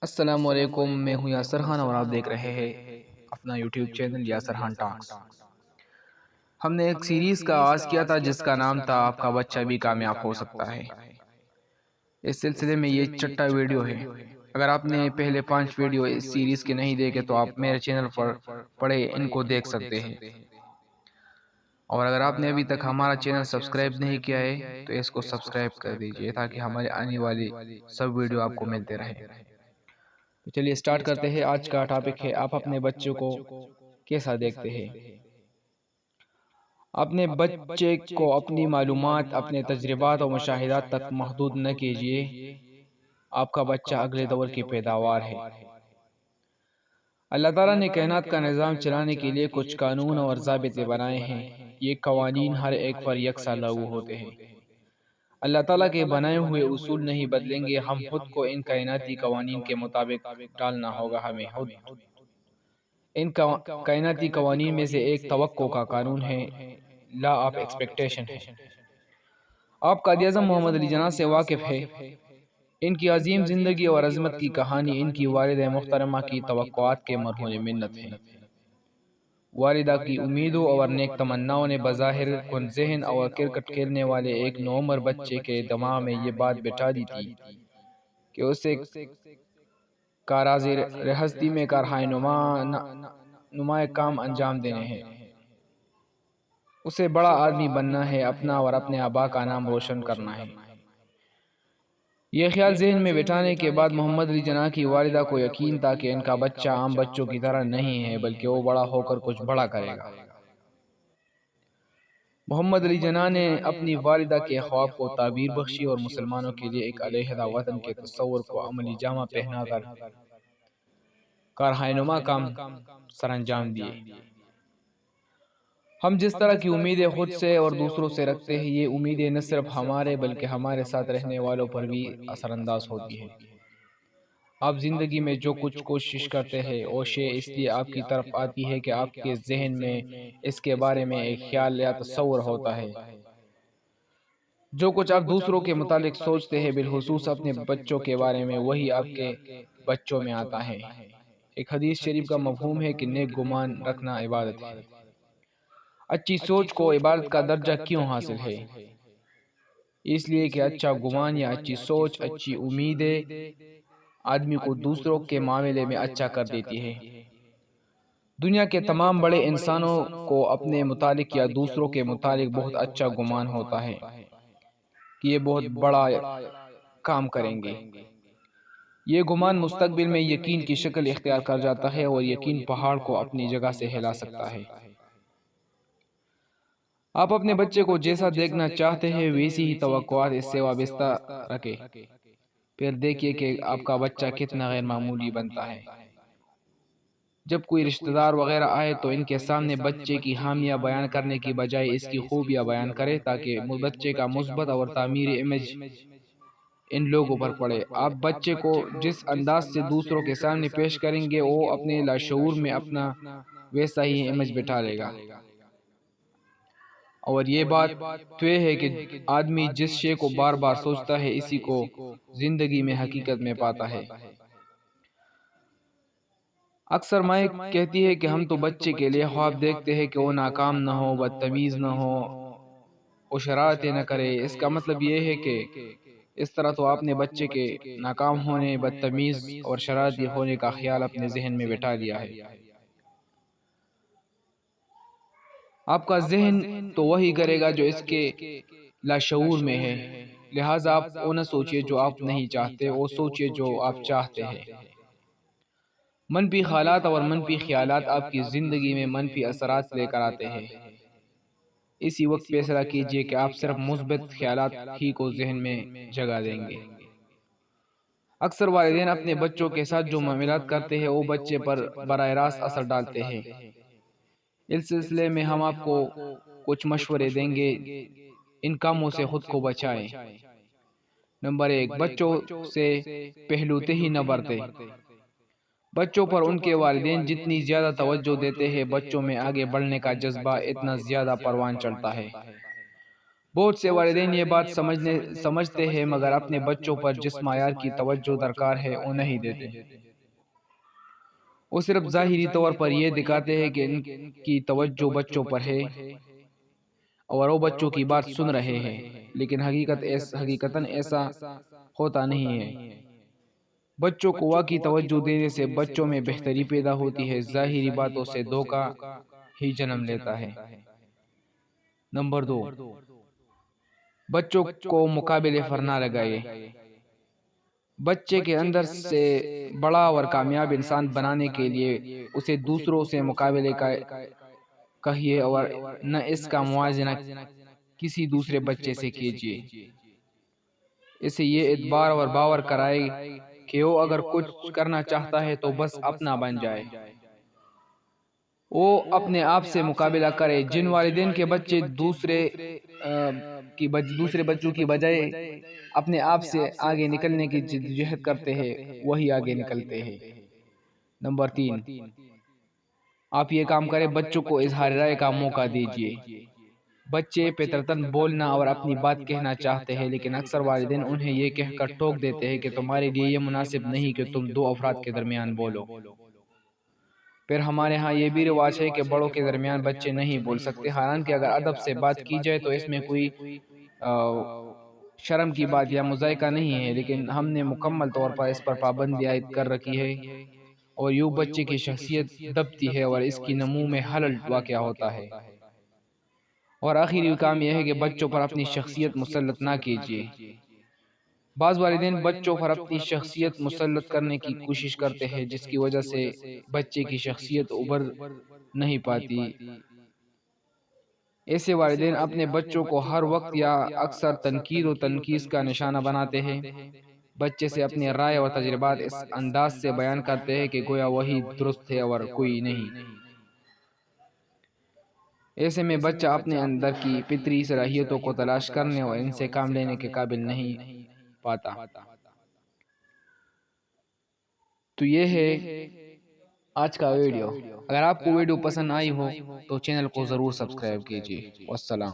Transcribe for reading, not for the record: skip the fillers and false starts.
السلام علیکم، میں ہوں یاسر خان اور آپ دیکھ رہے ہیں اپنا یوٹیوب چینل یاسر خان ٹاکس۔ ہم نے ایک سیریز کا آغاز کیا تھا جس کا نام تھا آپ کا بچہ بھی کامیاب ہو سکتا ہے۔ اس سلسلے میں یہ چھٹا ویڈیو ہے۔ اگر آپ نے پہلے 5 ویڈیو اس سیریز کے نہیں دیکھے تو آپ میرے چینل پر پڑے ان کو دیکھ سکتے ہیں، اور اگر آپ نے ابھی تک ہمارا چینل سبسکرائب نہیں کیا ہے تو اس کو سبسکرائب کر دیجئے تاکہ ہمارے آنے والی سب ویڈیو آپ کو ملتے رہے۔ تو چلیے سٹارٹ کرتے ہیں۔ آج کا ٹاپک ہے آپ اپنے بچوں کو کیسا دیکھتے ہیں۔ اپنے بچے کو اپنی معلومات، اپنے تجربات اور مشاہدات تک محدود نہ کیجیے۔ آپ کا بچہ اگلے دور کی پیداوار ہے۔ اللہ تعالیٰ نے کائنات کا نظام چلانے کے لیے کچھ قانون اور ضابطے بنائے ہیں۔ یہ قوانین ہر ایک پر یکساں لاگو ہوتے ہیں۔ اللہ تعالیٰ کے بنائے ہوئے اصول نہیں بدلیں گے، ہم خود کو ان کائناتی قوانین کے مطابق ڈالنا ہوگا۔ ہمیں خود ان کائناتی قوانین میں سے ایک توقع کا قانون ہے، لا آف ایکسپیکٹیشن ہے۔ آپ قائد-اعظم محمد علی جناح سے واقف ہے۔ ان کی عظیم زندگی اور عظمت کی کہانی ان کی والدہ محترمہ کی توقعات کے مرہون منت ہے۔ والدہ کی امیدوں اور نیک تمناؤں نے بظاہر کن ذہن اور کرکٹ کھیلنے والے ایک نوعمر بچے کے دماغ میں یہ بات بٹھا دی تھی کہ اسے کاراز ہستی میں کارہائے نمایاں کام انجام دینے ہیں۔ اسے بڑا آدمی بننا ہے، اپنا اور اپنے آبا کا نام روشن کرنا ہے۔ یہ خیال ذہن میں بٹھانے کے بعد محمد علی جناح کی والدہ کو یقین تھا کہ ان کا بچہ عام بچوں کی طرح نہیں ہے بلکہ وہ بڑا ہو کر کچھ بڑا کرے گا۔ محمد علی جناح نے اپنی والدہ کے خواب کو تعبیر بخشی اور مسلمانوں کے لیے ایک علیحدہ وطن کے تصور کو عملی جامہ پہنا کر کارہائے نما کام سر انجام دیے۔ ہم جس طرح کی امیدیں خود سے اور دوسروں سے رکھتے ہیں، یہ امیدیں نہ صرف ہمارے بلکہ ہمارے ساتھ رہنے والوں پر بھی اثر انداز ہوتی ہیں۔ آپ زندگی میں جو کچھ کوشش کرتے ہیں وہ شے اس لیے آپ کی طرف آتی ہے کہ آپ کے ذہن میں اس کے بارے میں ایک خیال یا تصور ہوتا ہے۔ جو کچھ آپ دوسروں کے متعلق سوچتے ہیں، بالخصوص اپنے بچوں کے بارے میں، وہی آپ کے بچوں میں آتا ہے۔ ایک حدیث شریف کا مفہوم ہے کہ نیک گمان رکھنا عبادت ہے۔ اچھی سوچ کو عبادت کا درجہ کیوں حاصل ہے؟ اس لیے کہ اچھا گمان یا اچھی سوچ، اچھی امیدیں آدمی کو دوسروں کے معاملے میں اچھا کر دیتی ہے۔ دنیا کے تمام بڑے انسانوں کو اپنے متعلق یا دوسروں کے متعلق بہت اچھا گمان ہوتا ہے کہ یہ بہت بڑا کام کریں گے۔ یہ گمان مستقبل میں یقین کی شکل اختیار کر جاتا ہے اور یقین پہاڑ کو اپنی جگہ سے ہلا سکتا ہے۔ آپ اپنے بچے کو جیسا دیکھنا چاہتے ہیں ویسی ہی توقعات اس سے وابستہ رکھیں۔ پھر دیکھیے کہ آپ کا بچہ کتنا غیر معمولی بنتا ہے۔ جب کوئی رشتہ دار وغیرہ آئے تو ان کے سامنے بچے کی خامیاں بیان کرنے کی بجائے اس کی خوبیاں بیان کرے تاکہ بچے کا مثبت اور تعمیری امیج ان لوگوں پر پڑے۔ آپ بچے کو جس انداز سے دوسروں کے سامنے پیش کریں گے وہ اپنے لاشعور میں اپنا ویسا ہی امیج بٹھا لے گا۔ اور یہ بات طے ہے کہ آدمی جس شے کو بار بار سوچتا ہے اسی کو زندگی میں حقیقت میں پاتا ہے۔ اکثر مائیں کہتی ہے کہ ہم تو بچے کے لیے خواب دیکھتے ہیں کہ وہ ناکام نہ ہو، بدتمیز نہ ہو، وہ شرارتیں نہ کرے۔ اس کا مطلب یہ ہے کہ اس طرح تو آپ نے بچے کے ناکام ہونے، بدتمیز اور شرارتی ہونے کا خیال اپنے ذہن میں بٹھا لیا ہے۔ آپ کا ذہن تو وہی کرے گا جو اس کے لاشعور میں ہے، لہٰذا آپ وہ نہ سوچئے جو آپ نہیں چاہتے، وہ سوچئے جو آپ چاہتے ہیں۔ منفی خیالات اور منفی خیالات آپ کی زندگی میں منفی اثرات لے کر آتے ہیں۔ اسی وقت فیصلہ کیجئے کہ آپ صرف مثبت خیالات ہی کو ذہن میں جگہ دیں گے۔ اکثر والدین اپنے بچوں کے ساتھ جو معاملات کرتے ہیں وہ بچے پر براہ راست اثر ڈالتے ہیں۔ اس سلسلے میں ہم آپ کو کچھ مشورے دیں گے، ان کاموں سے خود کو بچائیں۔ نمبر 1، بچوں سے پہلوتے ہی نہ برتیں۔ بچوں پر ان کے والدین جتنی زیادہ توجہ دیتے ہیں، بچوں میں آگے بڑھنے کا جذبہ اتنا زیادہ پروان چڑھتا ہے۔ بہت سے والدین یہ بات سمجھتے ہیں مگر اپنے بچوں پر جس معیار کی توجہ درکار ہے وہ نہیں دیتے۔ وہ صرف ظاہری طور پر یہ دکھاتے ہیں کہ ان کی توجہ بچوں پر ہے اور وہ بچوں کی بات سن رہے ہیں، لیکن حقیقتاً ایسا ہوتا نہیں ہے۔ بچوں کو واقعی توجہ دینے سے بچوں میں بہتری پیدا ہوتی ہے، ظاہری باتوں سے دھوکہ ہی جنم لیتا ہے۔ نمبر 2، بچوں کو مقابلے پر نہ لگائے۔ بچے کے اندر سے بڑا اور کامیاب انسان بنانے کے لیے اسے دوسروں سے مقابلے کا کہیے اور نہ اس کا موازنہ کسی دوسرے بچے سے کیجیے۔ اسے یہ اعتبار اور باور کرائے کہ وہ اگر کچھ کرنا چاہتا ہے تو بس اپنا بن جائے، وہ اپنے آپ سے مقابلہ کرے۔ جن والدین کے بچے دوسرے بچوں کی بجائے اپنے آپ سے آگے نکلنے کی جدوجہد کرتے ہیں وہی آگے نکلتے ہیں۔ نمبر 3، آپ یہ کام کریں، بچوں کو اظہار رائے کا موقع دیجیے۔ بچے فطرتاً بولنا اور اپنی بات کہنا چاہتے ہیں، لیکن اکثر والدین انہیں یہ کہہ کر ٹوک دیتے ہیں کہ تمہارے لیے یہ مناسب نہیں کہ تم دو افراد کے درمیان بولو۔ پھر ہمارے ہاں یہ بھی رواج ہے کہ بڑوں کے درمیان بچے نہیں بول سکتے، حالانکہ اگر ادب سے بات کی جائے تو اس میں کوئی شرم کی بات یا مذائقہ نہیں ہے، لیکن ہم نے مکمل طور پر اس پر پابندی عائد کر رکھی ہے اور یوں بچے کی شخصیت دبتی ہے اور اس کی نمو میں خلل واقع ہوتا ہے۔ اور آخری کام یہ ہے کہ بچوں پر اپنی شخصیت مسلط نہ کیجیے۔ بعض والدین بچوں پر اپنی شخصیت مسلط کرنے کی کوشش کرتے ہیں، جس کی وجہ سے بچے کی شخصیت ابھر نہیں پاتی۔ ایسے والدین اپنے بچوں کو ہر وقت یا اکثر تنقید و تنقید کا نشانہ بناتے ہیں۔ بچے سے اپنی رائے اور تجربات اس انداز سے بیان کرتے ہیں کہ گویا وہی درست ہے اور کوئی نہیں۔ ایسے میں بچہ اپنے اندر کی فطری صلاحیتوں کو تلاش کرنے اور ان سے کام لینے کے قابل نہیں پاتا۔ تو یہ ہے آج کا ویڈیو۔ اگر آپ کو ویڈیو پسند آئی ہو تو چینل کو ضرور سبسکرائب کیجیے۔ والسلام۔